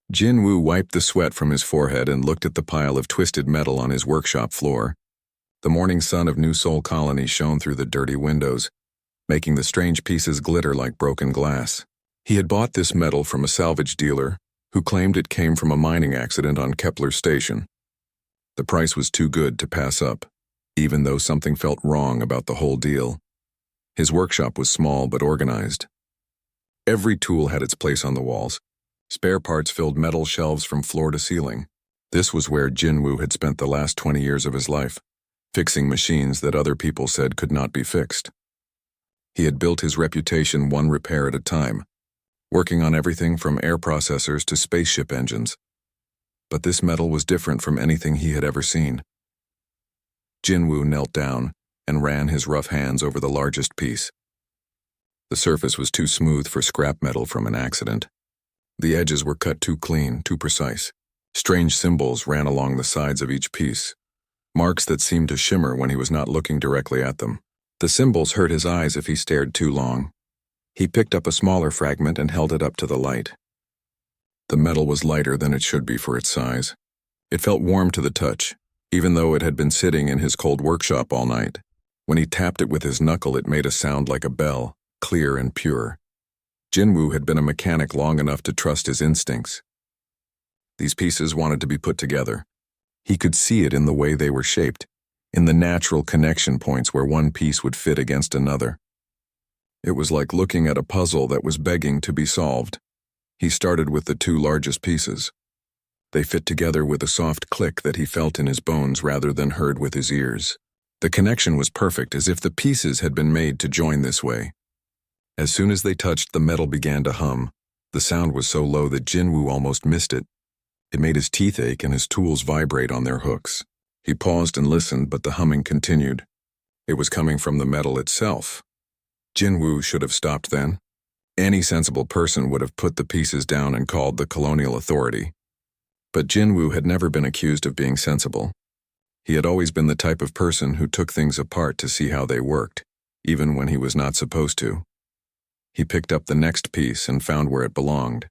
Jin Woo wiped the sweat from his forehead and looked at the pile of twisted metal on his workshop floor. The morning sun of New Seoul Colony shone through the dirty windows, making the strange pieces glitter like broken glass. He had bought this metal from a salvage dealer, who claimed it came from a mining accident on Kepler Station. The price was too good to pass up, even though something felt wrong about the whole deal. His workshop was small but organized. Every tool had its place on the walls. Spare parts filled metal shelves from floor to ceiling. This was where Jin Woo had spent the last 20 years of his life, fixing machines that other people said could not be fixed. He had built his reputation one repair at a time, working on everything from air processors to spaceship engines. But this metal was different from anything he had ever seen. Jin Woo knelt down and ran his rough hands over the largest piece. The surface was too smooth for scrap metal from an accident. The edges were cut too clean, too precise. Strange symbols ran along the sides of each piece, marks that seemed to shimmer when he was not looking directly at them. The symbols hurt his eyes if he stared too long. He picked up a smaller fragment and held it up to the light. The metal was lighter than it should be for its size. It felt warm to the touch, even though it had been sitting in his cold workshop all night. When he tapped it with his knuckle, it made a sound like a bell, clear and pure. Jin Woo had been a mechanic long enough to trust his instincts. These pieces wanted to be put together. He could see it in the way they were shaped, in the natural connection points where one piece would fit against another. It was like looking at a puzzle that was begging to be solved. He started with the two largest pieces. They fit together with a soft click that he felt in his bones rather than heard with his ears. The connection was perfect, as if the pieces had been made to join this way. As soon as they touched, the metal began to hum. The sound was so low that Jin Woo almost missed it. It made his teeth ache and his tools vibrate on their hooks. He paused and listened, but the humming continued. It was coming from the metal itself. Jin Woo should have stopped then. Any sensible person would have put the pieces down and called the colonial authority. But Jin Woo had never been accused of being sensible. He had always been the type of person who took things apart to see how they worked, even when he was not supposed to. He picked up the next piece and found where it belonged.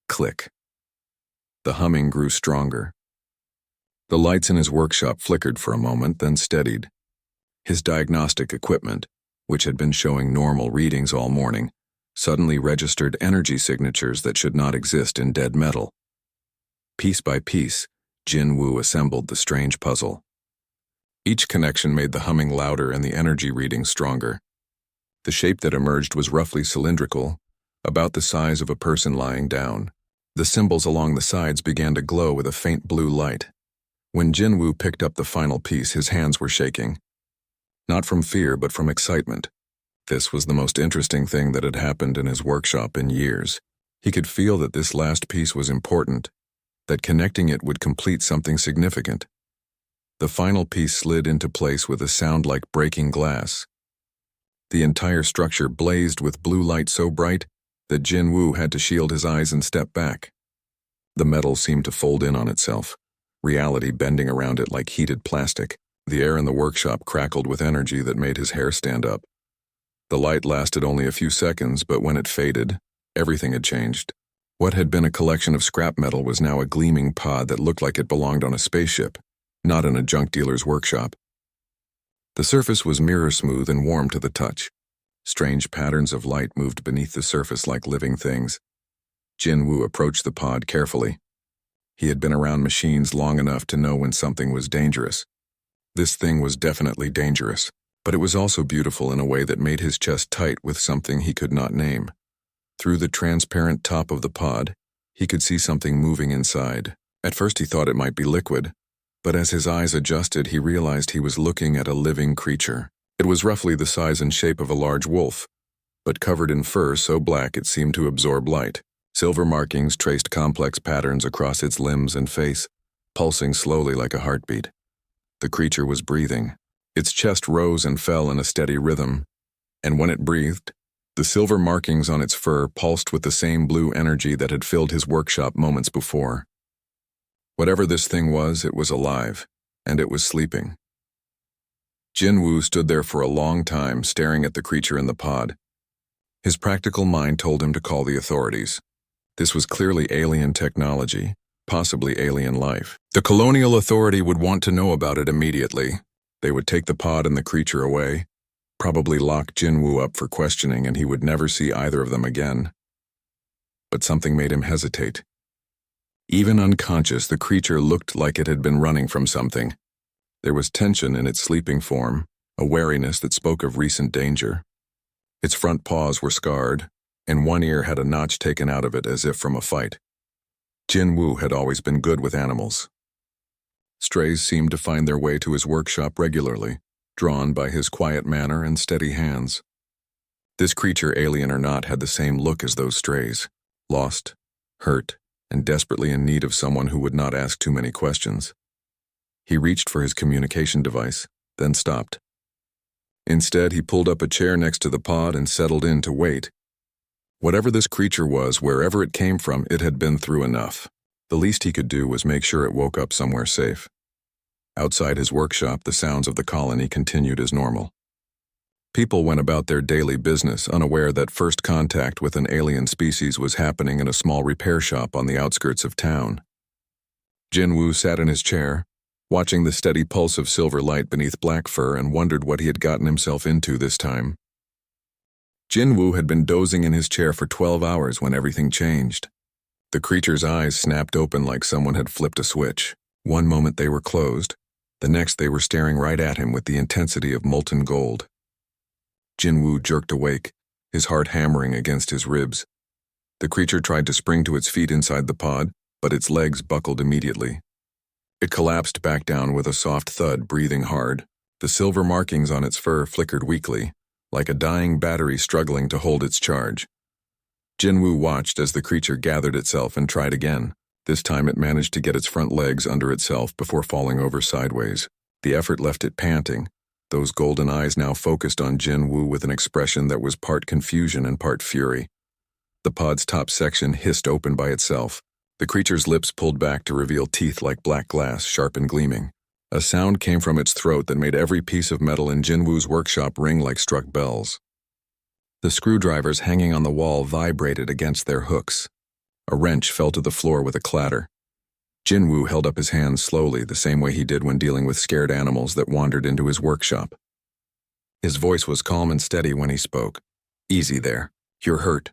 Click. The humming grew stronger. The lights in his workshop flickered for a moment, then steadied. His diagnostic equipment, which had been showing normal readings all morning, suddenly registered energy signatures that should not exist in dead metal. Piece by piece, Jin Woo assembled the strange puzzle. Each connection made the humming louder and the energy readings stronger. The shape that emerged was roughly cylindrical, about the size of a person lying down. The symbols along the sides began to glow with a faint blue light. When Jin Woo picked up the final piece, his hands were shaking. Not from fear, but from excitement. This was the most interesting thing that had happened in his workshop in years. He could feel that this last piece was important, that connecting it would complete something significant. The final piece slid into place with a sound like breaking glass. The entire structure blazed with blue light so bright that Jin Woo had to shield his eyes and step back. The metal seemed to fold in on itself, reality bending around it like heated plastic. The air in the workshop crackled with energy that made his hair stand up. The light lasted only a few seconds, but when it faded, everything had changed. What had been a collection of scrap metal was now a gleaming pod that looked like it belonged on a spaceship, not in a junk dealer's workshop. The surface was mirror smooth and warm to the touch. Strange patterns of light moved beneath the surface like living things. Jin Woo approached the pod carefully. He had been around machines long enough to know when something was dangerous. This thing was definitely dangerous, but it was also beautiful in a way that made his chest tight with something he could not name. Through the transparent top of the pod, he could see something moving inside. At first he thought it might be liquid, but as his eyes adjusted, he realized he was looking at a living creature. It was roughly the size and shape of a large wolf, but covered in fur so black it seemed to absorb light. Silver markings traced complex patterns across its limbs and face, pulsing slowly like a heartbeat. The creature was breathing. Its chest rose and fell in a steady rhythm, and when it breathed, the silver markings on its fur pulsed with the same blue energy that had filled his workshop moments before. Whatever this thing was, it was alive, and it was sleeping. Jin Woo stood there for a long time, staring at the creature in the pod. His practical mind told him to call the authorities. This was clearly alien technology, possibly alien life. The colonial authority would want to know about it immediately. They would take the pod and the creature away, probably lock Jinwoo up for questioning, and he would never see either of them again. But something made him hesitate. Even unconscious, the creature looked like it had been running from something. There was tension in its sleeping form, a wariness that spoke of recent danger. Its front paws were scarred, and one ear had a notch taken out of it as if from a fight. Jinwoo had always been good with animals. Strays seemed to find their way to his workshop regularly, drawn by his quiet manner and steady hands. This creature, alien or not, had the same look as those strays, lost, hurt, and desperately in need of someone who would not ask too many questions. He reached for his communication device, then stopped. Instead, he pulled up a chair next to the pod and settled in to wait. Whatever this creature was, wherever it came from, it had been through enough. The least he could do was make sure it woke up somewhere safe. Outside his workshop, the sounds of the colony continued as normal. People went about their daily business, unaware that first contact with an alien species was happening in a small repair shop on the outskirts of town. Jinwoo sat in his chair, watching the steady pulse of silver light beneath black fur, and wondered what he had gotten himself into this time. Jinwoo had been dozing in his chair for 12 hours when everything changed. The creature's eyes snapped open like someone had flipped a switch. One moment they were closed, the next they were staring right at him with the intensity of molten gold. Jinwoo jerked awake, his heart hammering against his ribs. The creature tried to spring to its feet inside the pod, but its legs buckled immediately. It collapsed back down with a soft thud, breathing hard. The silver markings on its fur flickered weakly, like a dying battery struggling to hold its charge. Jinwoo watched as the creature gathered itself and tried again. This time it managed to get its front legs under itself before falling over sideways. The effort left it panting, those golden eyes now focused on Jinwoo with an expression that was part confusion and part fury. The pod's top section hissed open by itself. The creature's lips pulled back to reveal teeth like black glass, sharp and gleaming. A sound came from its throat that made every piece of metal in Jinwoo's workshop ring like struck bells. The screwdrivers hanging on the wall vibrated against their hooks. A wrench fell to the floor with a clatter. Jinwoo held up his hands slowly, the same way he did when dealing with scared animals that wandered into his workshop. His voice was calm and steady when he spoke. "Easy there. You're hurt."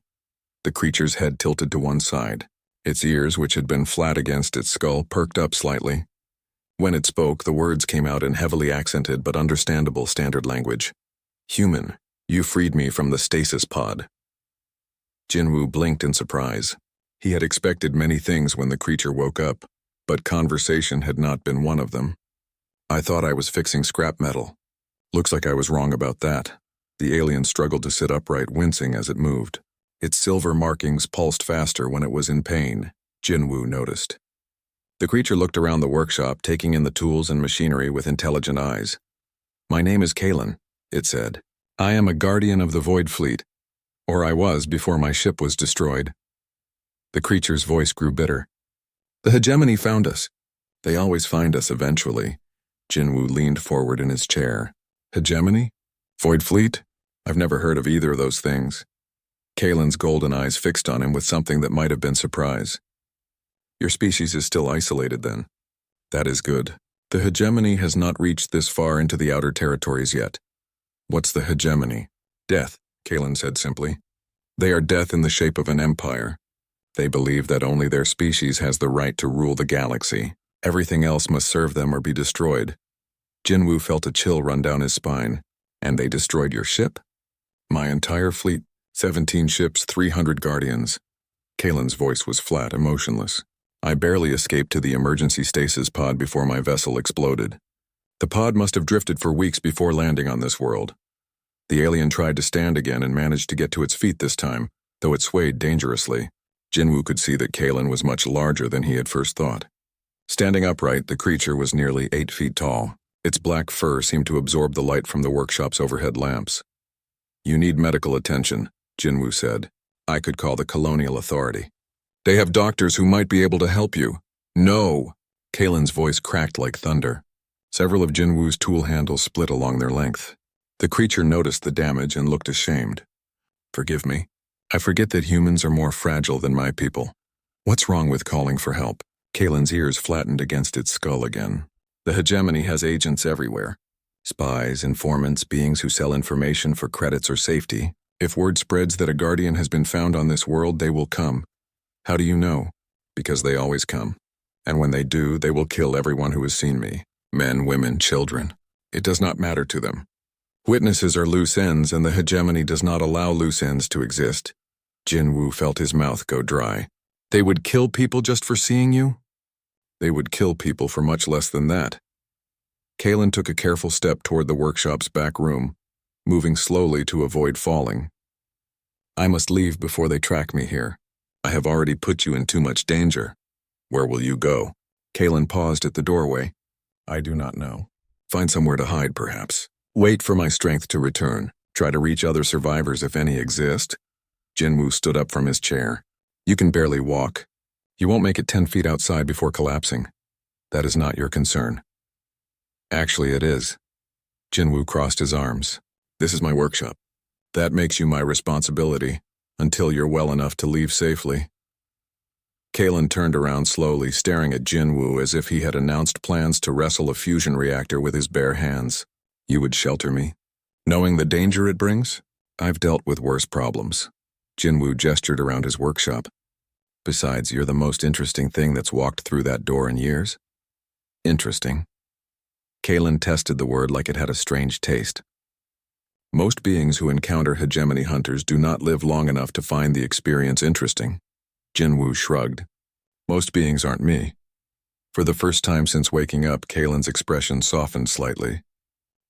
The creature's head tilted to one side. Its ears, which had been flat against its skull, perked up slightly. When it spoke, the words came out in heavily accented but understandable standard language. "Human, you freed me from the stasis pod." Jinwoo blinked in surprise. He had expected many things when the creature woke up, but conversation had not been one of them. "I thought I was fixing scrap metal. Looks like I was wrong about that." The alien struggled to sit upright, wincing as it moved. Its silver markings pulsed faster when it was in pain, Jinwoo noticed. The creature looked around the workshop, taking in the tools and machinery with intelligent eyes. "My name is Kalen," it said. "I am a guardian of the Void Fleet, or I was before my ship was destroyed." The creature's voice grew bitter. "The hegemony found us. They always find us eventually." Jinwoo leaned forward in his chair. "Hegemony? Void Fleet? I've never heard of either of those things." Kalen's golden eyes fixed on him with something that might have been surprise. "Your species is still isolated then." "That is good. The hegemony has not reached this far into the outer territories yet." "What's the hegemony?" "Death," Kalen said simply. "They are death in the shape of an empire. They believe that only their species has the right to rule the galaxy. Everything else must serve them or be destroyed." Jinwoo felt a chill run down his spine. "And they destroyed your ship?" "My entire fleet, 17 ships, 300 guardians." Kalen's voice was flat, emotionless. "I barely escaped to the emergency stasis pod before my vessel exploded. The pod must have drifted for weeks before landing on this world. The alien tried to stand again and managed to get to its feet this time, though it swayed dangerously." Jinwoo could see that Kalen was much larger than he had first thought. Standing upright, the creature was nearly 8 feet tall. Its black fur seemed to absorb the light from the workshop's overhead lamps. "You need medical attention," Jinwoo said. "I could call the colonial authority. They have doctors who might be able to help you." "No!" Kalen's voice cracked like thunder. Several of Jinwoo's tool handles split along their length. The creature noticed the damage and looked ashamed. "Forgive me. I forget that humans are more fragile than my people. What's wrong with calling for help? Kalen's ears flattened against its skull again. The hegemony has agents everywhere. Spies, informants, beings who sell information for credits or safety. If word spreads that a guardian has been found on this world, they will come. How do you know? Because they always come. And when they do, they will kill everyone who has seen me. Men, women, children. It does not matter to them. Witnesses are loose ends, and the hegemony does not allow loose ends to exist. Jinwoo felt his mouth go dry. They would kill people just for seeing you? They would kill people for much less than that. Kalen took a careful step toward the workshop's back room, moving slowly to avoid falling. I must leave before they track me here. I have already put you in too much danger. Where will you go? Kalen paused at the doorway. I do not know. Find somewhere to hide, perhaps. Wait for my strength to return. Try to reach other survivors if any exist. Jinwoo stood up from his chair. You can barely walk. You won't make it 10 feet outside before collapsing. That is not your concern. Actually, it is. Jinwoo crossed his arms. This is my workshop. That makes you my responsibility, until you're well enough to leave safely. Kalen turned around slowly, staring at Jinwoo as if he had announced plans to wrestle a fusion reactor with his bare hands. You would shelter me? Knowing the danger it brings? I've dealt with worse problems. Jinwoo gestured around his workshop. Besides, you're the most interesting thing that's walked through that door in years. Interesting. Kalen tested the word like it had a strange taste. Most beings who encounter hegemony hunters do not live long enough to find the experience interesting. Jinwoo shrugged. Most beings aren't me. For the first time since waking up, Kalen's expression softened slightly.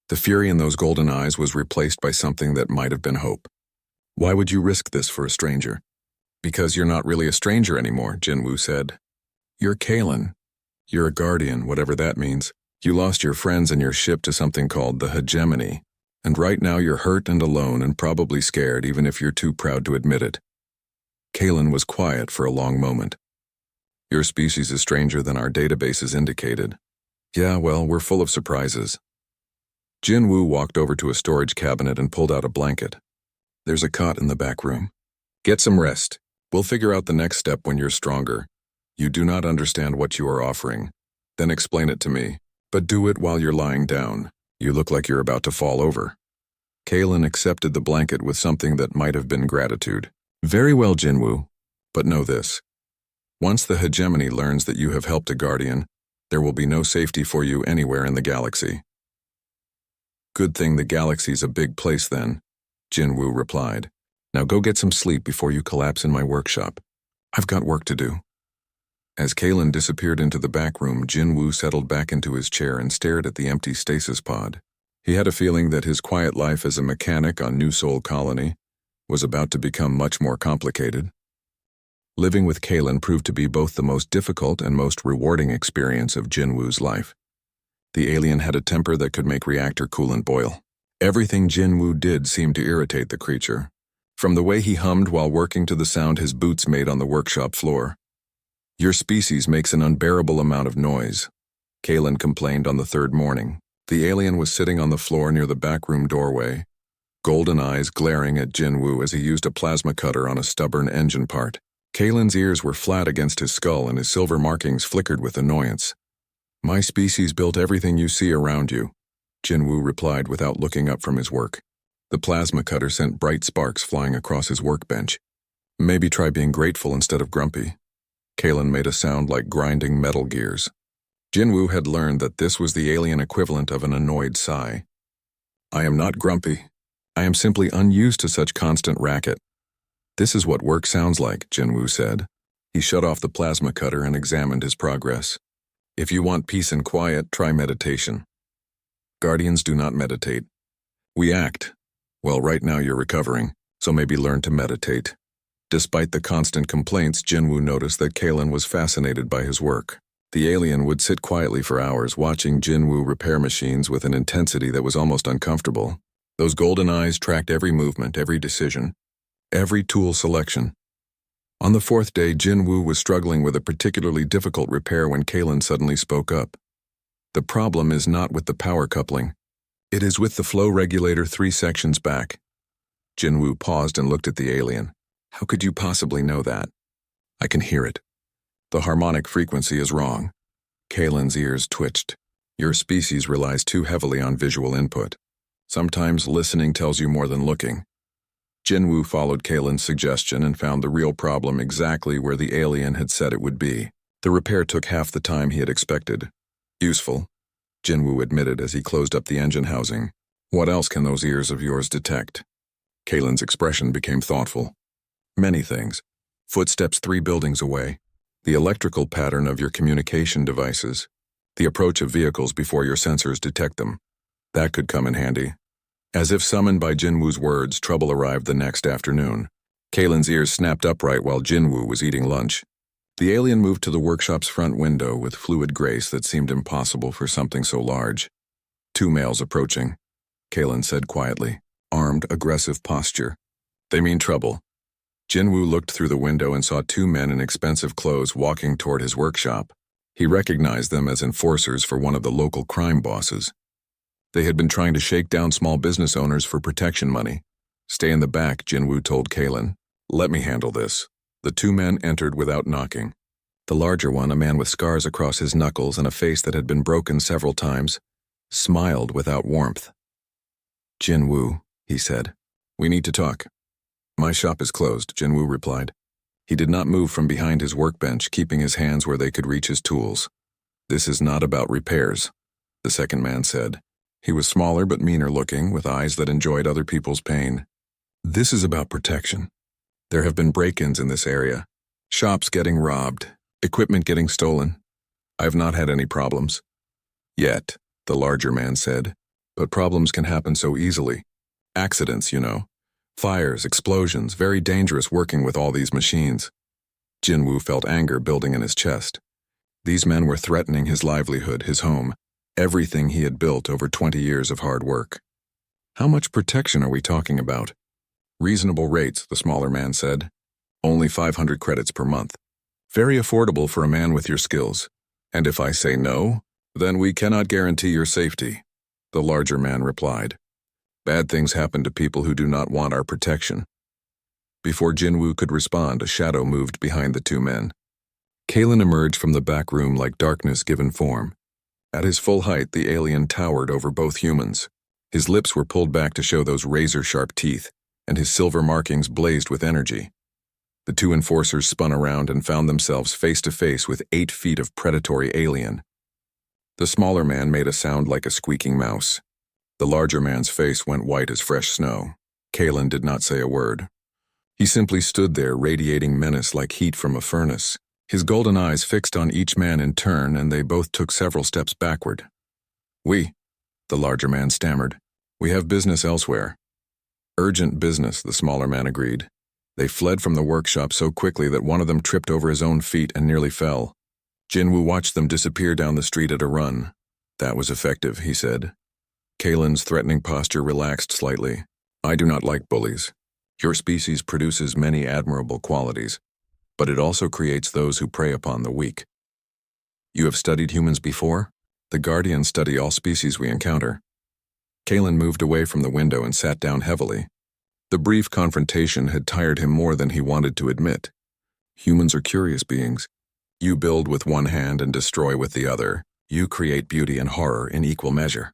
The fury in those golden eyes was replaced by something that might have been hope. Why would you risk this for a stranger? Because you're not really a stranger anymore, Jinwoo said. You're Kalen. You're a guardian, whatever that means. You lost your friends and your ship to something called the hegemony. And right now you're hurt and alone and probably scared, even if you're too proud to admit it. Kalen was quiet for a long moment. Your species is stranger than our databases indicated. Yeah, well, we're full of surprises. Jinwoo walked over to a storage cabinet and pulled out a blanket. There's a cot in the back room. Get some rest. We'll figure out the next step when you're stronger. You do not understand what you are offering. Then explain it to me. But do it while you're lying down. You look like you're about to fall over. Kalen accepted the blanket with something that might have been gratitude. Very well, Jinwoo. But know this. Once the hegemony learns that you have helped a guardian, there will be no safety for you anywhere in the galaxy. Good thing the galaxy's a big place then, Jinwoo replied. Now go get some sleep before you collapse in my workshop. I've got work to do. As Kalen disappeared into the back room, Jinwoo settled back into his chair and stared at the empty stasis pod. He had a feeling that his quiet life as a mechanic on New Sol Colony was about to become much more complicated. Living with Kalen proved to be both the most difficult and most rewarding experience of Jinwoo's life. The alien had a temper that could make reactor coolant boil. Everything Jinwoo did seemed to irritate the creature, from the way he hummed while working to the sound his boots made on the workshop floor. Your species makes an unbearable amount of noise, Kalen complained on the third morning. The alien was sitting on the floor near the backroom doorway, golden eyes glaring at Jinwoo as he used a plasma cutter on a stubborn engine part. Kalen's ears were flat against his skull and his silver markings flickered with annoyance. My species built everything you see around you, Jinwoo replied without looking up from his work. The plasma cutter sent bright sparks flying across his workbench. Maybe try being grateful instead of grumpy. Kalen made a sound like grinding metal gears. Jinwoo had learned that this was the alien equivalent of an annoyed sigh. I am not grumpy. I am simply unused to such constant racket. This is what work sounds like, Jinwoo said. He shut off the plasma cutter and examined his progress. If you want peace and quiet, try meditation. Guardians do not meditate. We act. Well, right now you're recovering, so maybe learn to meditate. Despite the constant complaints, Jinwoo noticed that Kalen was fascinated by his work. The alien would sit quietly for hours watching Jinwoo repair machines with an intensity that was almost uncomfortable. Those golden eyes tracked every movement, every decision, every tool selection. On the fourth day, Jinwoo was struggling with a particularly difficult repair when Kalen suddenly spoke up. The problem is not with the power coupling. It is with the flow regulator 3 sections back. Jinwoo paused and looked at the alien. How could you possibly know that? I can hear it. The harmonic frequency is wrong. Kalen's ears twitched. Your species relies too heavily on visual input. Sometimes listening tells you more than looking. Jinwoo followed Kalen's suggestion and found the real problem exactly where the alien had said it would be. The repair took half the time he had expected. Useful, Jinwoo admitted as he closed up the engine housing. What else can those ears of yours detect? Kalen's expression became thoughtful. Many things. Footsteps 3 buildings away. The electrical pattern of your communication devices. The approach of vehicles before your sensors detect them. That could come in handy. As if summoned by Jinwoo's words, trouble arrived the next afternoon. Kalen's ears snapped upright while Jinwoo was eating lunch. The alien moved to the workshop's front window with fluid grace that seemed impossible for something so large. 2 males approaching, Kalen said quietly. Armed, aggressive posture. They mean trouble. Jinwoo looked through the window and saw 2 men in expensive clothes walking toward his workshop. He recognized them as enforcers for one of the local crime bosses. They had been trying to shake down small business owners for protection money. Stay in the back, Jinwoo told Kalen. Let me handle this. The 2 men entered without knocking. The larger one, a man with scars across his knuckles and a face that had been broken several times, smiled without warmth. Jinwoo, he said. We need to talk. My shop is closed, Jinwoo replied. He did not move from behind his workbench, keeping his hands where they could reach his tools. This is not about repairs, the second man said. He was smaller but meaner looking, with eyes that enjoyed other people's pain. This is about protection. There have been break-ins in this area. Shops getting robbed, equipment getting stolen. I have not had any problems. Yet, the larger man said. But problems can happen so easily. Accidents, you know. Fires, explosions, very dangerous working with all these machines. Jinwoo felt anger building in his chest. These men were threatening his livelihood, his home, everything he had built over 20 years of hard work. How much protection are we talking about? Reasonable rates, the smaller man said. Only 500 credits per month. Very affordable for a man with your skills. And if I say no, then we cannot guarantee your safety, the larger man replied. Bad things happen to people who do not want our protection. Before Jinwoo could respond, a shadow moved behind the 2 men. Kalen emerged from the back room like darkness given form. At his full height, the alien towered over both humans. His lips were pulled back to show those razor-sharp teeth, and his silver markings blazed with energy. The 2 enforcers spun around and found themselves face to face with 8 feet of predatory alien. The smaller man made a sound like a squeaking mouse. The larger man's face went white as fresh snow. Kalen did not say a word. He simply stood there, radiating menace like heat from a furnace. His golden eyes fixed on each man in turn, and they both took several steps backward. We, the larger man stammered. We have business elsewhere. Urgent business, the smaller man agreed. They fled from the workshop so quickly that one of them tripped over his own feet and nearly fell. Jinwoo watched them disappear down the street at a run. That was effective, he said. Kalen's threatening posture relaxed slightly. I do not like bullies. Your species produces many admirable qualities, but it also creates those who prey upon the weak. You have studied humans before? The Guardians study all species we encounter. Kalen moved away from the window and sat down heavily. The brief confrontation had tired him more than he wanted to admit. Humans are curious beings. You build with one hand and destroy with the other. You create beauty and horror in equal measure.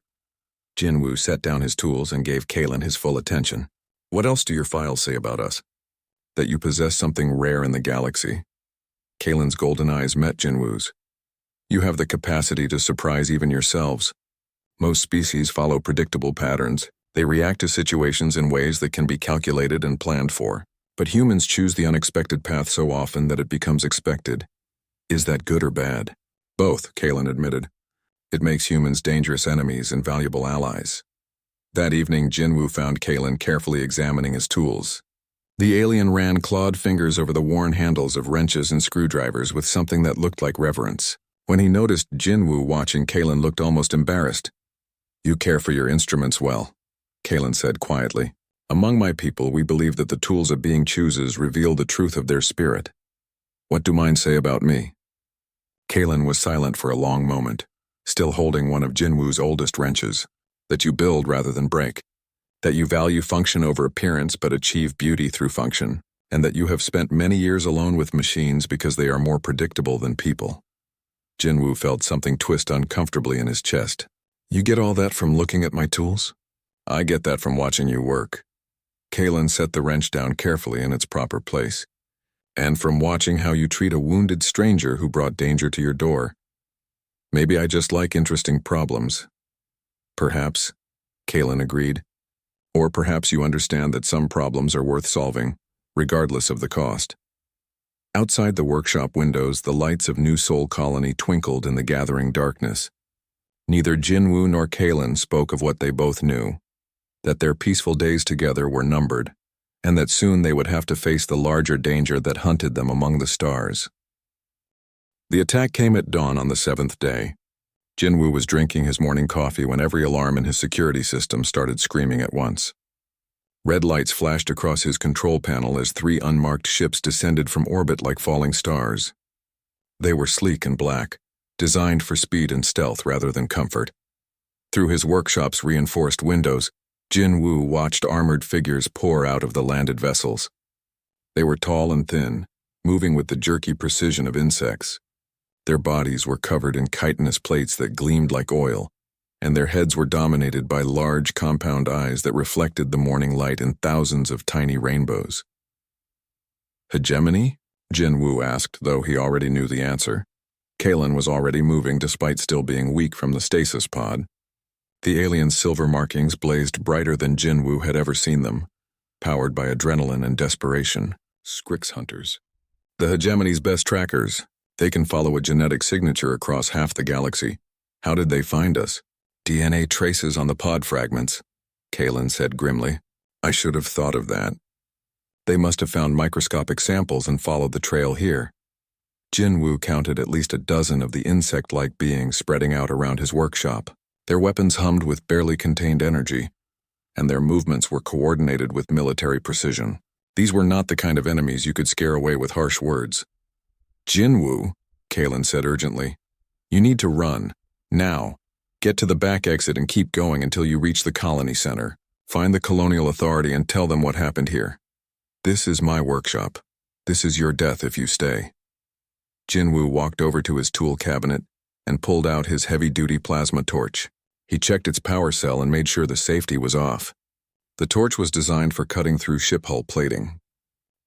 Jinwoo set down his tools and gave Kalen his full attention. What else do your files say about us? That you possess something rare in the galaxy. Kalen's golden eyes met Jinwoo's. You have the capacity to surprise even yourselves. Most species follow predictable patterns. They react to situations in ways that can be calculated and planned for. But humans choose the unexpected path so often that it becomes expected. Is that good or bad? Both, Kalen admitted. It makes humans dangerous enemies and valuable allies. That evening, Jinwoo found Kalen carefully examining his tools. The alien ran clawed fingers over the worn handles of wrenches and screwdrivers with something that looked like reverence. When he noticed Jinwoo watching, Kalen looked almost embarrassed. You care for your instruments well, Kalen said quietly. Among my people, we believe that the tools a being chooses reveal the truth of their spirit. What do mine say about me? Kalen was silent for a long moment, still holding one of Jinwoo's oldest wrenches. That you build rather than break. That you value function over appearance but achieve beauty through function. and that you have spent many years alone with machines because they are more predictable than people. Jinwoo felt something twist uncomfortably in his chest. You get all that from looking at my tools? I get that from watching you work. Kalen set the wrench down carefully in its proper place. And from watching how you treat a wounded stranger who brought danger to your door. Maybe I just like interesting problems. Perhaps, Kalen agreed. Or perhaps you understand that some problems are worth solving, regardless of the cost. Outside the workshop windows, the lights of New Seoul Colony twinkled in the gathering darkness. Neither Jinwoo nor Kalen spoke of what they both knew, that their peaceful days together were numbered, and that soon they would have to face the larger danger that hunted them among the stars. The attack came at dawn on the 7th day. Jinwoo was drinking his morning coffee when every alarm in his security system started screaming at once. Red lights flashed across his control panel as 3 unmarked ships descended from orbit like falling stars. They were sleek and black, designed for speed and stealth rather than comfort. Through his workshop's reinforced windows, Jinwoo watched armored figures pour out of the landed vessels. They were tall and thin, moving with the jerky precision of insects. Their bodies were covered in chitinous plates that gleamed like oil, and their heads were dominated by large compound eyes that reflected the morning light in thousands of tiny rainbows. Hegemony? Jinwoo asked, though he already knew the answer. Kalen was already moving despite still being weak from the stasis pod. The alien's silver markings blazed brighter than Jinwoo had ever seen them, powered by adrenaline and desperation. Scrix hunters. The hegemony's best trackers. They can follow a genetic signature across half the galaxy. How did they find us? DNA traces on the pod fragments, Kalen said grimly. I should have thought of that. They must have found microscopic samples and followed the trail here. Jinwoo counted at least a dozen of the insect-like beings spreading out around his workshop. Their weapons hummed with barely contained energy, and their movements were coordinated with military precision. These were not the kind of enemies you could scare away with harsh words. Jinwoo, Kalen said urgently, you need to run, now. Get to the back exit and keep going until you reach the colony center. Find the Colonial Authority and tell them what happened here. This is my workshop. This is your death if you stay. Jinwoo walked over to his tool cabinet and pulled out his heavy-duty plasma torch. He checked its power cell and made sure the safety was off. The torch was designed for cutting through ship hull plating,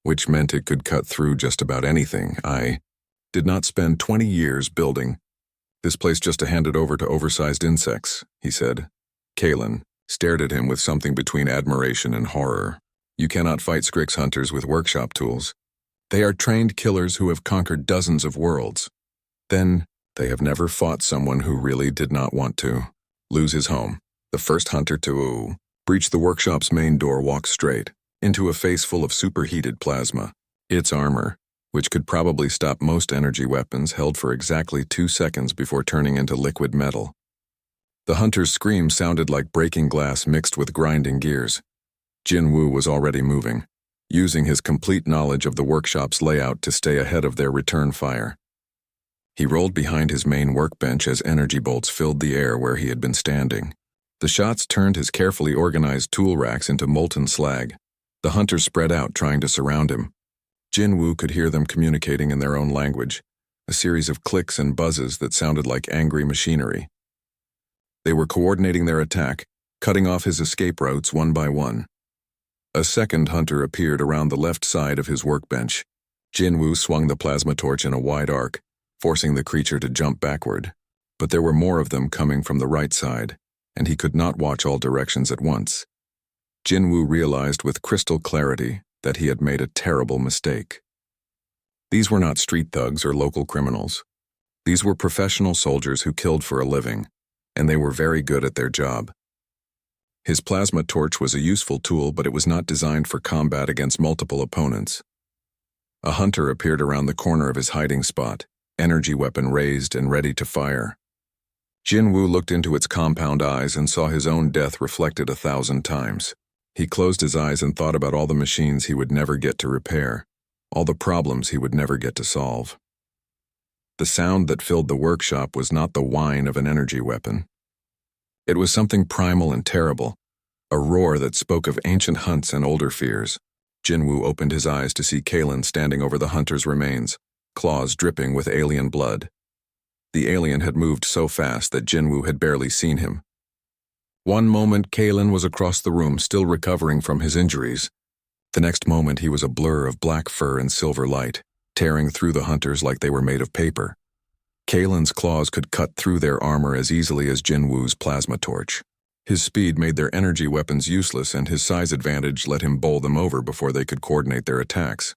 which meant it could cut through just about anything. I did not spend 20 years building this place just to hand it over to oversized insects, he said. Kalen stared at him with something between admiration and horror. You cannot fight Scrix hunters with workshop tools. They are trained killers who have conquered dozens of worlds. Then, they have never fought someone who really did not want to lose his home. The first hunter to breach the workshop's main door walked straight into a face full of superheated plasma. Its armor, which could probably stop most energy weapons, held for exactly 2 seconds before turning into liquid metal. The hunter's scream sounded like breaking glass mixed with grinding gears. Jinwoo was already moving, using his complete knowledge of the workshop's layout to stay ahead of their return fire. He rolled behind his main workbench as energy bolts filled the air where he had been standing. The shots turned his carefully organized tool racks into molten slag. The hunters spread out, trying to surround him. Jinwoo could hear them communicating in their own language, a series of clicks and buzzes that sounded like angry machinery. They were coordinating their attack, cutting off his escape routes one by one. A second hunter appeared around the left side of his workbench. Jinwoo swung the plasma torch in a wide arc, forcing the creature to jump backward. But there were more of them coming from the right side, and he could not watch all directions at once. Jinwoo realized with crystal clarity that he had made a terrible mistake. These were not street thugs or local criminals. These were professional soldiers who killed for a living, and they were very good at their job. His plasma torch was a useful tool, but it was not designed for combat against multiple opponents. A hunter appeared around the corner of his hiding spot, energy weapon raised and ready to fire. Jinwoo looked into its compound eyes and saw his own death reflected 1,000 times. He closed his eyes and thought about all the machines he would never get to repair, all the problems he would never get to solve. The sound that filled the workshop was not the whine of an energy weapon. It was something primal and terrible, a roar that spoke of ancient hunts and older fears. Jinwoo opened his eyes to see Kalen standing over the hunter's remains, claws dripping with alien blood. The alien had moved so fast that Jinwoo had barely seen him. One moment, Kalen was across the room, still recovering from his injuries. The next moment, he was a blur of black fur and silver light, tearing through the hunters like they were made of paper. Kalen's claws could cut through their armor as easily as Jinwoo's plasma torch. His speed made their energy weapons useless, and his size advantage let him bowl them over before they could coordinate their attacks.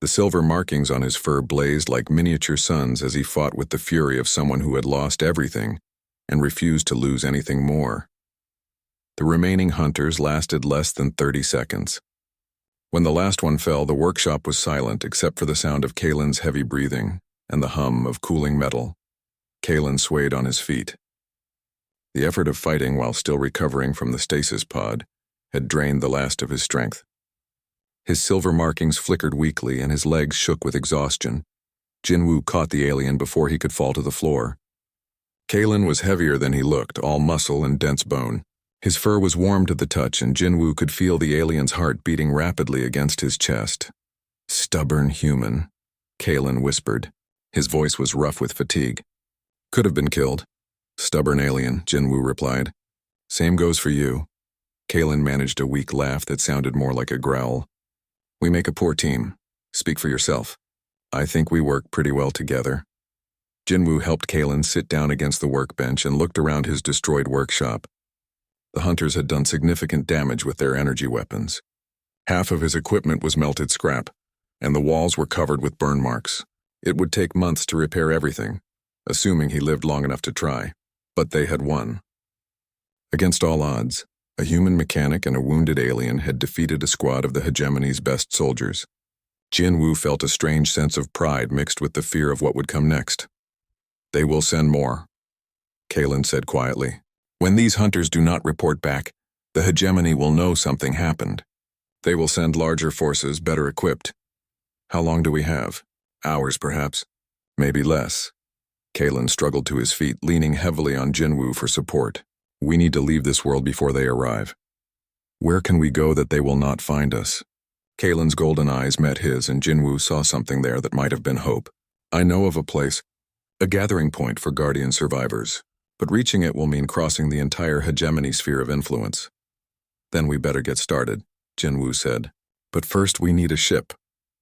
The silver markings on his fur blazed like miniature suns as he fought with the fury of someone who had lost everything and refused to lose anything more. The remaining hunters lasted less than 30 seconds. When the last one fell, the workshop was silent except for the sound of Kalen's heavy breathing and the hum of cooling metal. Kalen swayed on his feet. The effort of fighting while still recovering from the stasis pod had drained the last of his strength. His silver markings flickered weakly and his legs shook with exhaustion. Jinwoo caught the alien before he could fall to the floor. Kalen was heavier than he looked, all muscle and dense bone. His fur was warm to the touch, and Jinwoo could feel the alien's heart beating rapidly against his chest. "Stubborn human," Kalen whispered. His voice was rough with fatigue. "Could have been killed." "Stubborn alien," Jinwoo replied. "Same goes for you." Kalen managed a weak laugh that sounded more like a growl. "We make a poor team. Speak for yourself." "I think we work pretty well together." Jinwoo helped Kalen sit down against the workbench and looked around his destroyed workshop. The hunters had done significant damage with their energy weapons. Half of his equipment was melted scrap, and the walls were covered with burn marks. It would take months to repair everything, assuming he lived long enough to try. But they had won. Against all odds, a human mechanic and a wounded alien had defeated a squad of the hegemony's best soldiers. Jinwoo felt a strange sense of pride mixed with the fear of what would come next. "They will send more," Kalen said quietly. "When these hunters do not report back, the hegemony will know something happened. They will send larger forces, better equipped. How long do we have? Hours, perhaps. Maybe less." Kalen struggled to his feet, leaning heavily on Jinwoo for support. "We need to leave this world before they arrive. Where can we go that they will not find us?" Kalen's golden eyes met his, and Jinwoo saw something there that might have been hope. "I know of a place, a gathering point for Guardian survivors, but reaching it will mean crossing the entire hegemony sphere of influence." "Then we better get started," Jinwoo said. "But first we need a ship."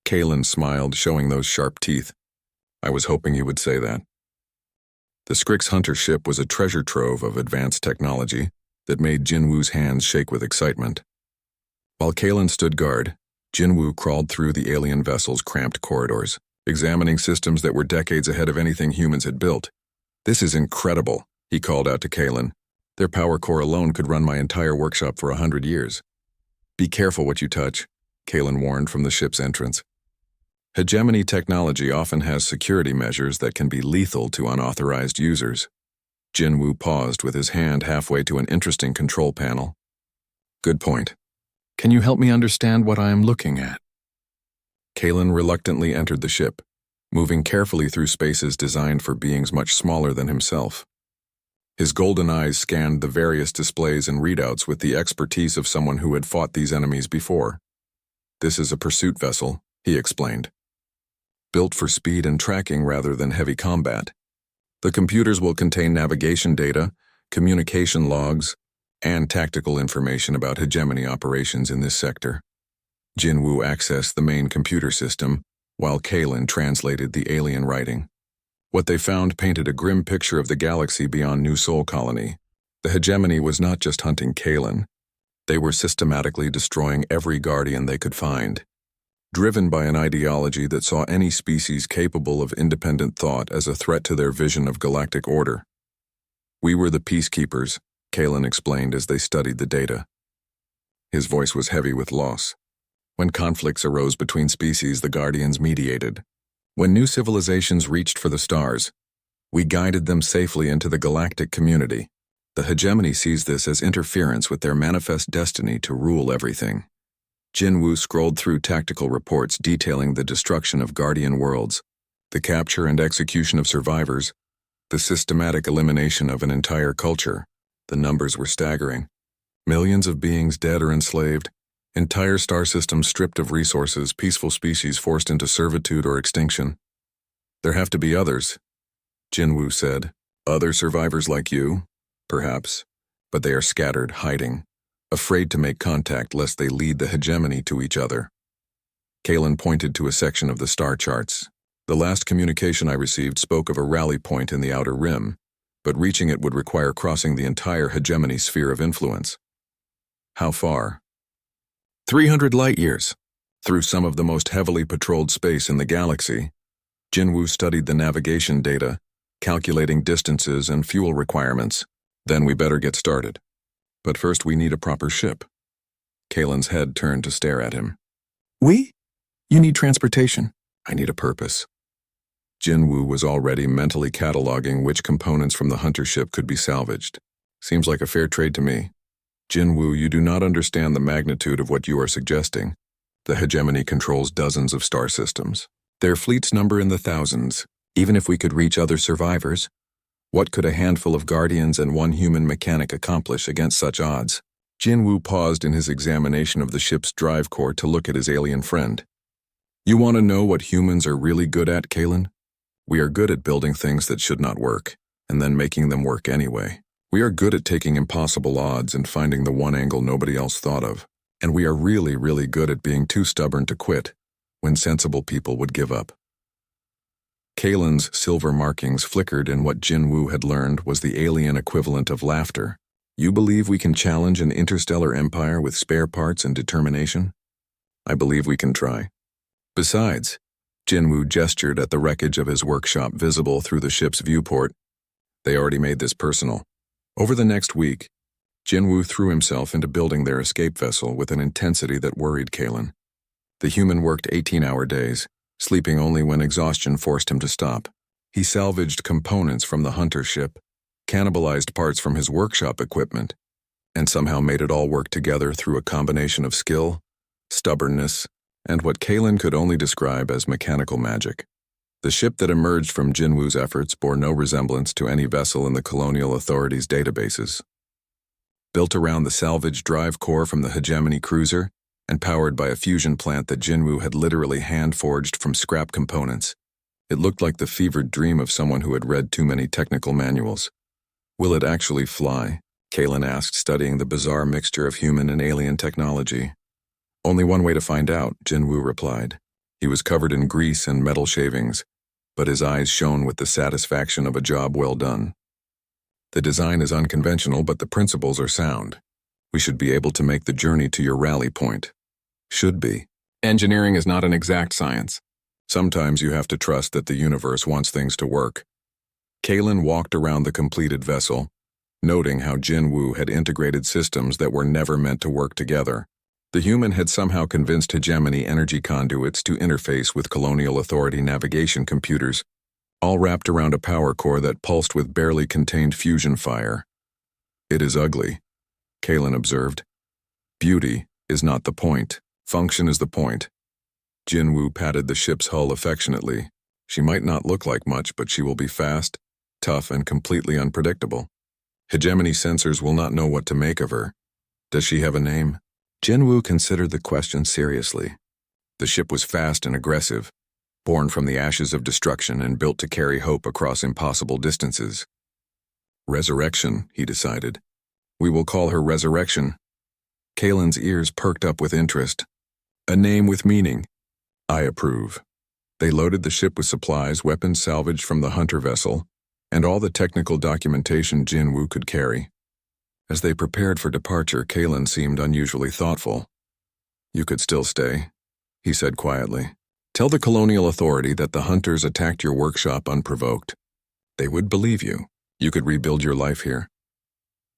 Kalen smiled, showing those sharp teeth. "I was hoping you would say that." The Scrix Hunter ship was a treasure trove of advanced technology that made Jinwoo's hands shake with excitement. While Kalen stood guard, Jinwoo crawled through the alien vessel's cramped corridors, examining systems that were decades ahead of anything humans had built. "This is incredible," he called out to Kalen. "Their power core alone could run my entire workshop for 100 years. "Be careful what you touch," Kalen warned from the ship's entrance. Hegemony technology often has security measures that can be lethal to unauthorized users. Jinwoo paused with his hand halfway to an interesting control panel. "Good point. Can you help me understand what I am looking at?" Kalen reluctantly entered the ship, moving carefully through spaces designed for beings much smaller than himself. His golden eyes scanned the various displays and readouts with the expertise of someone who had fought these enemies before. "This is a pursuit vessel," he explained. "Built for speed and tracking rather than heavy combat. The computers will contain navigation data, communication logs, and tactical information about hegemony operations in this sector." Jinwoo accessed the main computer system, while Kalen translated the alien writing. What they found painted a grim picture of the galaxy beyond New Sol Colony. The hegemony was not just hunting Kalen. They were systematically destroying every guardian they could find, driven by an ideology that saw any species capable of independent thought as a threat to their vision of galactic order. "We were the peacekeepers," Kalen explained as they studied the data. His voice was heavy with loss. "When conflicts arose between species, the Guardians mediated. When new civilizations reached for the stars, we guided them safely into the galactic community. The hegemony sees this as interference with their manifest destiny to rule everything." Jinwoo scrolled through tactical reports detailing the destruction of Guardian worlds, the capture and execution of survivors, the systematic elimination of an entire culture. The numbers were staggering. Millions of beings dead or enslaved, Entire star systems stripped of resources, peaceful species forced into servitude or extinction. There have to be others, Jinwoo said. Other survivors like you? Perhaps. But they are scattered, hiding, afraid to make contact lest they lead the hegemony to each other. Kalen pointed to a section of the star charts. The last communication I received spoke of a rally point in the outer rim, but reaching it would require crossing the entire hegemony sphere of influence. How far? 300 light-years. Through some of the most heavily patrolled space in the galaxy. Jinwoo studied the navigation data, calculating distances and fuel requirements. Then we better get started. But first we need a proper ship. Kalen's head turned to stare at him. We? You need transportation. I need a purpose. Jinwoo was already mentally cataloging which components from the hunter ship could be salvaged. Seems like a fair trade to me. Jinwoo, you do not understand the magnitude of what you are suggesting. The hegemony controls dozens of star systems. Their fleets number in the thousands. Even if we could reach other survivors, what could a handful of guardians and one human mechanic accomplish against such odds? Jinwoo paused in his examination of the ship's drive core to look at his alien friend. You want to know what humans are really good at, Kalen? We are good at building things that should not work, and then making them work anyway. We are good at taking impossible odds and finding the one angle nobody else thought of. And we are really, really good at being too stubborn to quit, when sensible people would give up. Kalen's silver markings flickered in what Jinwoo had learned was the alien equivalent of laughter. You believe we can challenge an interstellar empire with spare parts and determination? I believe we can try. Besides, Jinwoo gestured at the wreckage of his workshop visible through the ship's viewport. They already made this personal. Over the next week, Jinwoo threw himself into building their escape vessel with an intensity that worried Kalen. The human worked 18-hour days, sleeping only when exhaustion forced him to stop. He salvaged components from the hunter ship, cannibalized parts from his workshop equipment, and somehow made it all work together through a combination of skill, stubbornness, and what Kalen could only describe as mechanical magic. The ship that emerged from Jinwoo's efforts bore no resemblance to any vessel in the Colonial Authority's databases. Built around the salvaged drive core from the Hegemony cruiser, and powered by a fusion plant that Jinwoo had literally hand-forged from scrap components, it looked like the fevered dream of someone who had read too many technical manuals. Will it actually fly? Kalen asked, studying the bizarre mixture of human and alien technology. Only one way to find out, Jinwoo replied. He was covered in grease and metal shavings, but his eyes shone with the satisfaction of a job well done. The design is unconventional, but the principles are sound. We should be able to make the journey to your rally point. Should be. Engineering is not an exact science. Sometimes you have to trust that the universe wants things to work. Kalen walked around the completed vessel, noting how Jinwoo had integrated systems that were never meant to work together. The human had somehow convinced hegemony energy conduits to interface with Colonial Authority navigation computers, all wrapped around a power core that pulsed with barely contained fusion fire. It is ugly, Kalen observed. Beauty is not the point. Function is the point. Jinwoo patted the ship's hull affectionately. She might not look like much, but she will be fast, tough, and completely unpredictable. Hegemony sensors will not know what to make of her. Does she have a name? Jinwoo considered the question seriously. The ship was fast and aggressive, born from the ashes of destruction and built to carry hope across impossible distances. Resurrection, he decided. We will call her Resurrection. Kalen's ears perked up with interest. A name with meaning. I approve. They loaded the ship with supplies, weapons salvaged from the hunter vessel, and all the technical documentation Jinwoo could carry. As they prepared for departure, Kalen seemed unusually thoughtful. You could still stay, he said quietly. Tell the Colonial Authority that the hunters attacked your workshop unprovoked. They would believe you. You could rebuild your life here.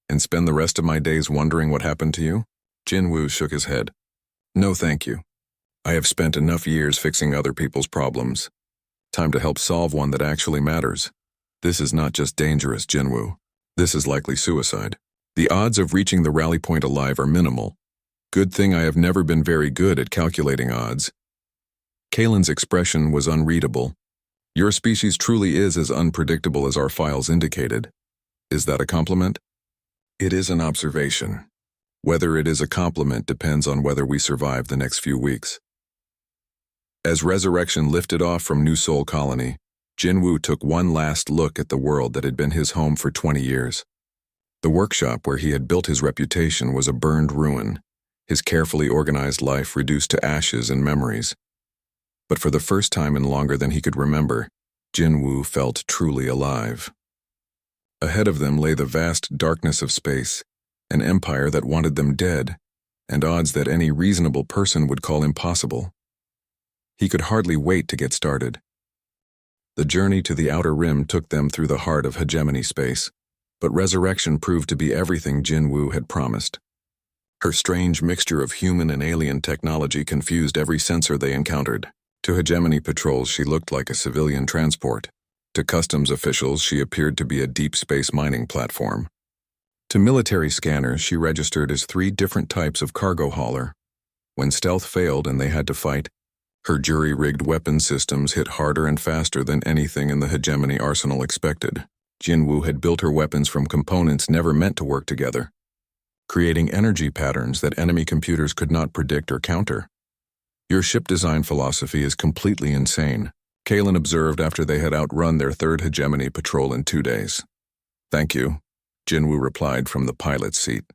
And spend the rest of my days wondering what happened to you? Jinwoo shook his head. No, thank you. I have spent enough years fixing other people's problems. Time to help solve one that actually matters. This is not just dangerous, Jinwoo. This is likely suicide. The odds of reaching the rally point alive are minimal. Good thing I have never been very good at calculating odds. Kalen's expression was unreadable. Your species truly is as unpredictable as our files indicated. Is that a compliment? It is an observation. Whether it is a compliment depends on whether we survive the next few weeks. As Resurrection lifted off from New Sol Colony, Jinwoo took one last look at the world that had been his home for 20 years. The workshop where he had built his reputation was a burned ruin, his carefully organized life reduced to ashes and memories. But for the first time in longer than he could remember, Jinwoo felt truly alive. Ahead of them lay the vast darkness of space, an empire that wanted them dead, and odds that any reasonable person would call impossible. He could hardly wait to get started. The journey to the outer rim took them through the heart of hegemony space, but Resurrection proved to be everything Jinwoo had promised. Her strange mixture of human and alien technology confused every sensor they encountered. To hegemony patrols, she looked like a civilian transport. To customs officials, she appeared to be a deep space mining platform. To military scanners, she registered as 3 different types of cargo hauler. When stealth failed and they had to fight, her jury-rigged weapon systems hit harder and faster than anything in the hegemony arsenal expected. Jinwoo had built her weapons from components never meant to work together, creating energy patterns that enemy computers could not predict or counter. Your ship design philosophy is completely insane, Kalen observed after they had outrun their 3rd hegemony patrol in 2 days. Thank you, Jinwoo replied from the pilot's seat.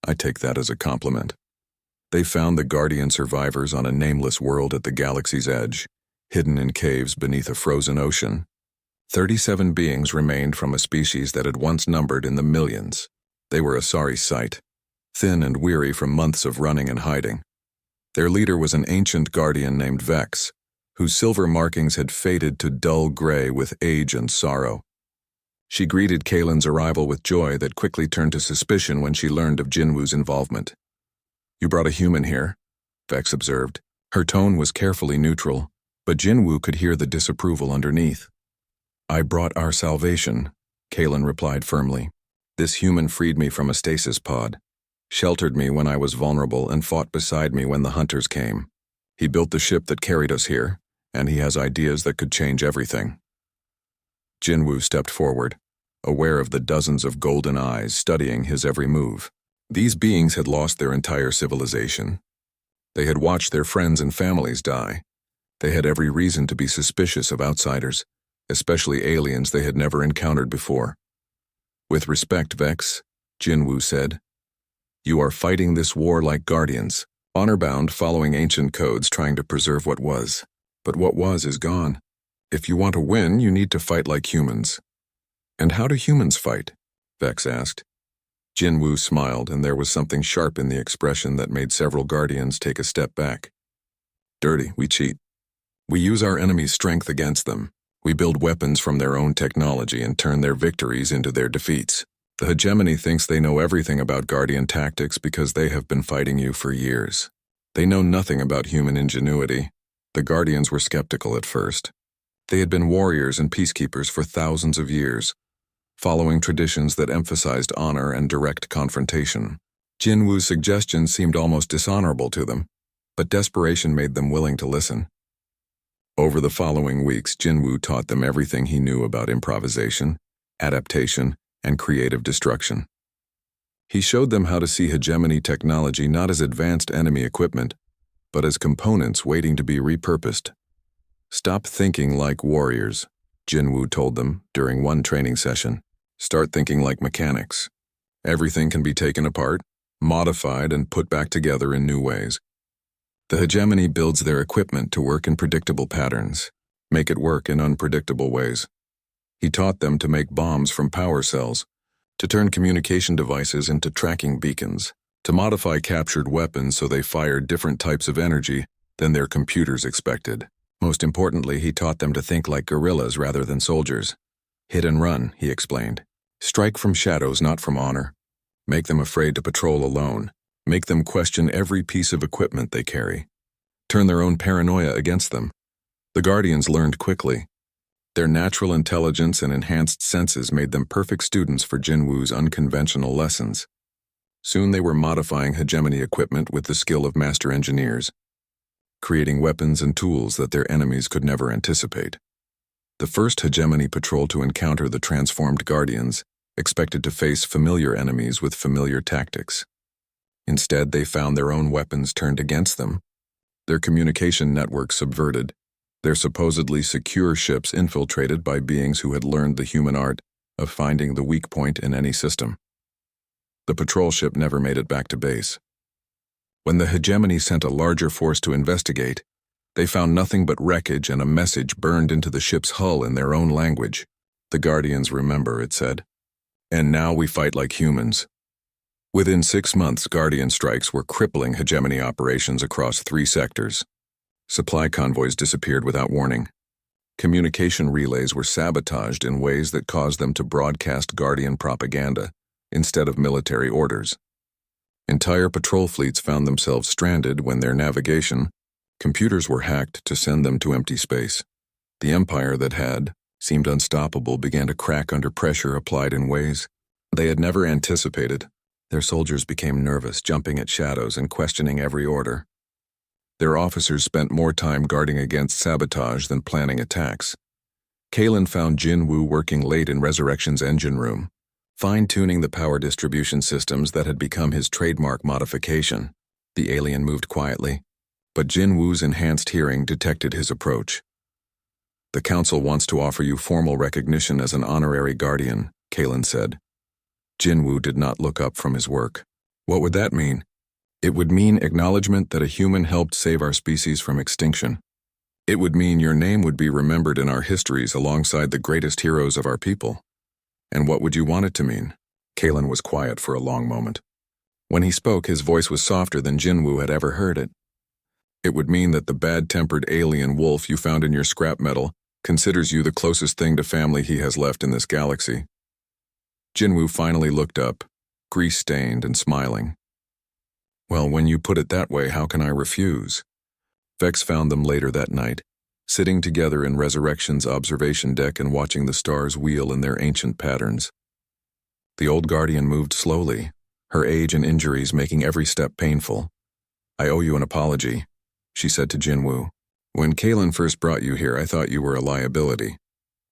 I take that as a compliment. They found the Guardian survivors on a nameless world at the galaxy's edge, hidden in caves beneath a frozen ocean. 37 beings remained from a species that had once numbered in the millions. They were a sorry sight, thin and weary from months of running and hiding. Their leader was an ancient Guardian named Vex, whose silver markings had faded to dull gray with age and sorrow. She greeted Kalen's arrival with joy that quickly turned to suspicion when she learned of Jinwoo's involvement. You brought a human here, Vex observed. Her tone was carefully neutral, but Jinwoo could hear the disapproval underneath. I brought our salvation, Kalen replied firmly. This human freed me from a stasis pod, sheltered me when I was vulnerable, and fought beside me when the hunters came. He built the ship that carried us here, and he has ideas that could change everything. Jinwoo stepped forward, aware of the dozens of golden eyes studying his every move. These beings had lost their entire civilization. They had watched their friends and families die. They had every reason to be suspicious of outsiders, especially aliens they had never encountered before. With respect, Vex, Jinwoo said, you are fighting this war like guardians, honor-bound, following ancient codes, trying to preserve what was. But what was is gone. If you want to win, you need to fight like humans. And how do humans fight? Vex asked. Jinwoo smiled, and there was something sharp in the expression that made several guardians take a step back. Dirty, we cheat. We use our enemy's strength against them. We build weapons from their own technology and turn their victories into their defeats. The hegemony thinks they know everything about Guardian tactics because they have been fighting you for years. They know nothing about human ingenuity. The Guardians were skeptical at first. They had been warriors and peacekeepers for thousands of years, following traditions that emphasized honor and direct confrontation. Jinwoo's suggestions seemed almost dishonorable to them, but desperation made them willing to listen. Over the following weeks, Jinwoo taught them everything he knew about improvisation, adaptation, and creative destruction. He showed them how to see hegemony technology not as advanced enemy equipment, but as components waiting to be repurposed. Stop thinking like warriors, Jinwoo told them during one training session. Start thinking like mechanics. Everything can be taken apart, modified, and put back together in new ways. The hegemony builds their equipment to work in predictable patterns, make it work in unpredictable ways. He taught them to make bombs from power cells, to turn communication devices into tracking beacons, to modify captured weapons so they fired different types of energy than their computers expected. Most importantly, he taught them to think like guerrillas rather than soldiers. Hit and run, he explained. Strike from shadows, not from honor. Make them afraid to patrol alone. Make them question every piece of equipment they carry. Turn their own paranoia against them. The Guardians learned quickly. Their natural intelligence and enhanced senses made them perfect students for Jinwoo's unconventional lessons. Soon they were modifying hegemony equipment with the skill of master engineers, creating weapons and tools that their enemies could never anticipate. The first hegemony patrol to encounter the transformed Guardians expected to face familiar enemies with familiar tactics. Instead, they found their own weapons turned against them, their communication networks subverted, their supposedly secure ships infiltrated by beings who had learned the human art of finding the weak point in any system. The patrol ship never made it back to base. When the hegemony sent a larger force to investigate, they found nothing but wreckage and a message burned into the ship's hull in their own language. "The Guardians remember," it said. "And now we fight like humans." Within 6 months, Guardian strikes were crippling hegemony operations across 3 sectors. Supply convoys disappeared without warning. Communication relays were sabotaged in ways that caused them to broadcast Guardian propaganda instead of military orders. Entire patrol fleets found themselves stranded when their navigation, computers were hacked to send them to empty space. The empire that had seemed unstoppable began to crack under pressure applied in ways they had never anticipated. Their soldiers became nervous, jumping at shadows and questioning every order. Their officers spent more time guarding against sabotage than planning attacks. Kalen found Jin Woo working late in Resurrection's engine room, fine-tuning the power distribution systems that had become his trademark modification. The alien moved quietly, but Jin Woo's enhanced hearing detected his approach. "The Council wants to offer you formal recognition as an honorary guardian," Kalen said. Jin Woo did not look up from his work. "What would that mean?" "It would mean acknowledgement that a human helped save our species from extinction. It would mean your name would be remembered in our histories alongside the greatest heroes of our people." "And what would you want it to mean?" Kalen was quiet for a long moment. When he spoke, his voice was softer than Jin Woo had ever heard it. "It would mean that the bad-tempered alien wolf you found in your scrap metal considers you the closest thing to family he has left in this galaxy." Jin Woo finally looked up, grease-stained and smiling. "Well, when you put it that way, how can I refuse?" Vex found them later that night, sitting together in Resurrection's observation deck and watching the stars wheel in their ancient patterns. The old guardian moved slowly, her age and injuries making every step painful. "I owe you an apology," she said to Jin Woo. "When Kalen first brought you here, I thought you were a liability.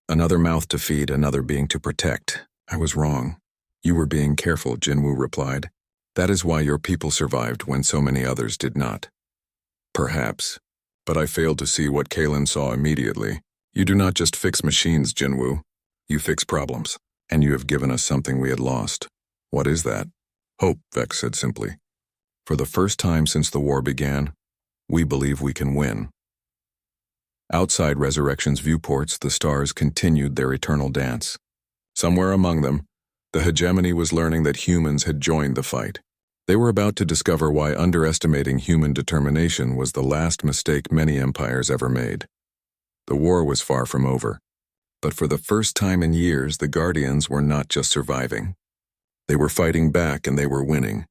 Another mouth to feed, another being to protect. I was wrong." "You were being careful," Jin Woo replied. "That is why your people survived when so many others did not." "Perhaps. But I failed to see what Kalen saw immediately. You do not just fix machines, Jin Woo. You fix problems. And you have given us something we had lost." "What is that?" "Hope," Vex said simply. "For the first time since the war began, we believe we can win." Outside Resurrection's viewports, the stars continued their eternal dance. Somewhere among them, the hegemony was learning that humans had joined the fight. They were about to discover why underestimating human determination was the last mistake many empires ever made. The war was far from over, but for the first time in years, the Guardians were not just surviving. They were fighting back and they were winning.